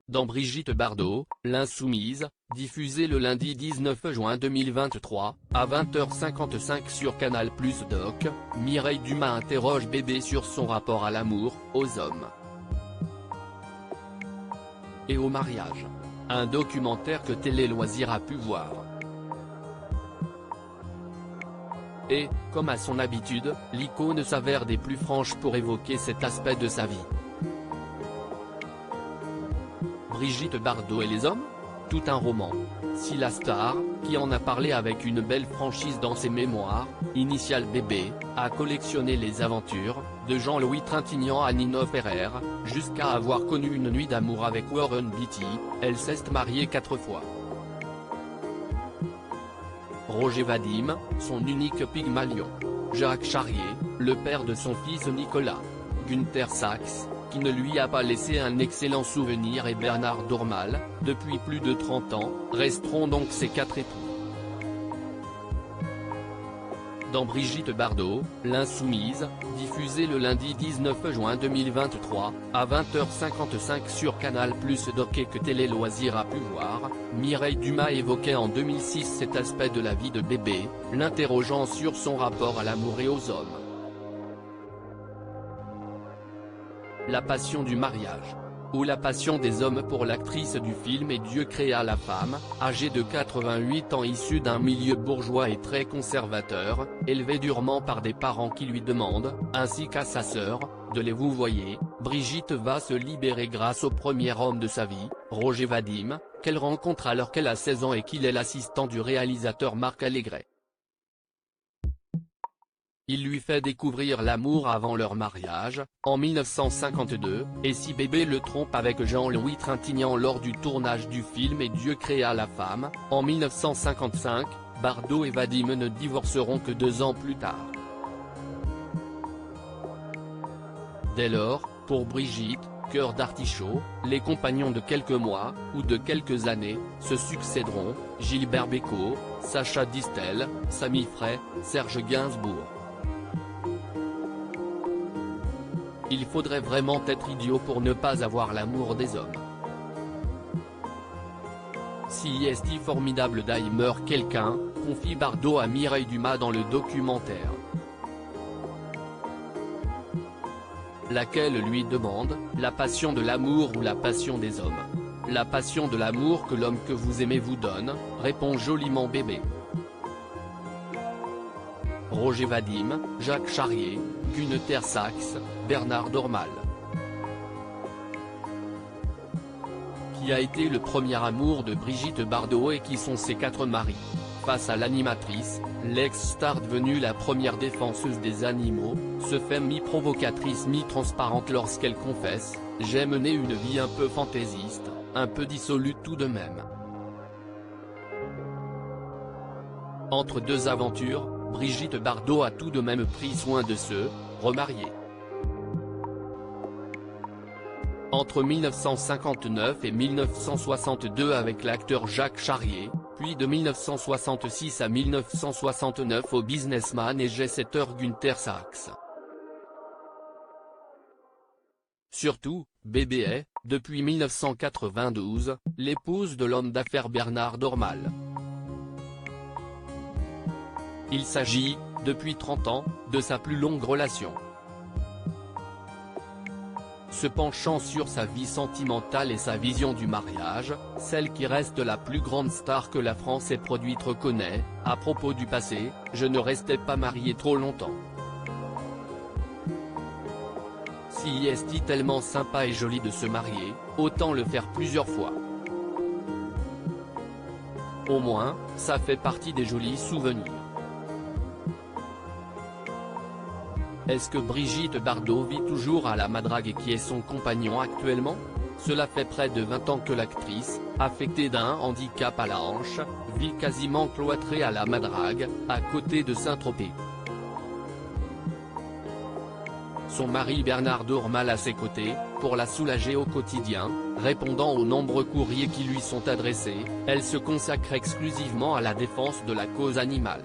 dans Brigitte Bardot, l'Insoumise, diffusé le lundi 19 juin 2023, à 20h55 sur Canal+ Doc, Mireille Dumas interroge Bébé sur son rapport à l'amour, aux hommes et au mariage. Un documentaire que Télé Loisirs a pu voir. Et, comme à son habitude, l'icône s'avère des plus franches pour évoquer cet aspect de sa vie. Brigitte Bardot et les hommes ? Tout un roman. Si la star, qui en a parlé avec une belle franchise dans ses mémoires, Initial Bébé, a collectionné les aventures, de Jean-Louis Trintignant à Nino Ferrer, jusqu'à avoir connu une nuit d'amour avec Warren Beatty, elle s'est mariée 4 fois. Roger Vadim, son unique Pygmalion. Jacques Charrier, le père de son fils Nicolas. Günther Sachs, qui ne lui a pas laissé un excellent souvenir, et Bernard Dormal, depuis plus de 30 ans, resteront donc ses 4 époux. Dans Brigitte Bardot, l'Insoumise, diffusé le lundi 19 juin 2023, à 20h55 sur Canal+ Doc et que Télé Loisirs a pu voir, Mireille Dumas évoquait en 2006 cet aspect de la vie de Bébé, l'interrogeant sur son rapport à l'amour et aux hommes. La passion du mariage. Ou la passion des hommes pour l'actrice du film Et Dieu créa la femme, âgée de 88 ans, issue d'un milieu bourgeois et très conservateur, élevée durement par des parents qui lui demandent, ainsi qu'à sa sœur, de les vouvoyer. Brigitte va se libérer grâce au premier homme de sa vie, Roger Vadim, qu'elle rencontre alors qu'elle a 16 ans et qu'il est l'assistant du réalisateur Marc Allégret. Il lui fait découvrir l'amour avant leur mariage, en 1952, et si Bébé le trompe avec Jean-Louis Trintignant lors du tournage du film Et Dieu créa la femme, en 1955, Bardot et Vadim ne divorceront que 2 ans plus tard. Dès lors, pour Brigitte, cœur d'artichaut, les compagnons de quelques mois, ou de quelques années, se succéderont, Gilbert Bécaud, Sacha Distel, Samy Frey, Serge Gainsbourg. Il faudrait vraiment être idiot pour ne pas avoir l'amour des hommes. Si est formidable d'aimer quelqu'un, confie Bardot à Mireille Dumas dans le documentaire. Laquelle lui demande, la passion de l'amour ou la passion des hommes. La passion de l'amour que l'homme que vous aimez vous donne, répond joliment Bébé. Roger Vadim, Jacques Charrier, Günther Sachs, Bernard Dormal. Qui a été le premier amour de Brigitte Bardot et qui sont ses 4 maris. Face à l'animatrice, l'ex-star devenue la première défenseuse des animaux, se fait mi-provocatrice mi-transparente lorsqu'elle confesse « J'ai mené une vie un peu fantaisiste, un peu dissolue tout de même ». Entre 2 aventures, Brigitte Bardot a tout de même pris soin de se remarier. Entre 1959 et 1962 avec l'acteur Jacques Charrier, puis de 1966 à 1969 au businessman et jet-setteur Günther Sachs. Surtout, Bébé est, depuis 1992, l'épouse de l'homme d'affaires Bernard Dormal. Il s'agit, depuis 30 ans, de sa plus longue relation. Se penchant sur sa vie sentimentale et sa vision du mariage, celle qui reste la plus grande star que la France ait produite reconnaît, à propos du passé, « Je ne restais pas mariée trop longtemps. Si est tellement sympa et joli de se marier, autant le faire plusieurs fois. Au moins, ça fait partie des jolis souvenirs. » Est-ce que Brigitte Bardot vit toujours à la Madrague et qui est son compagnon actuellement ? Cela fait près de 20 ans que l'actrice, affectée d'un handicap à la hanche, vit quasiment cloîtrée à la Madrague, à côté de Saint-Tropez. Son mari Bernard Dormal à ses côtés, pour la soulager au quotidien, répondant aux nombreux courriers qui lui sont adressés, elle se consacre exclusivement à la défense de la cause animale.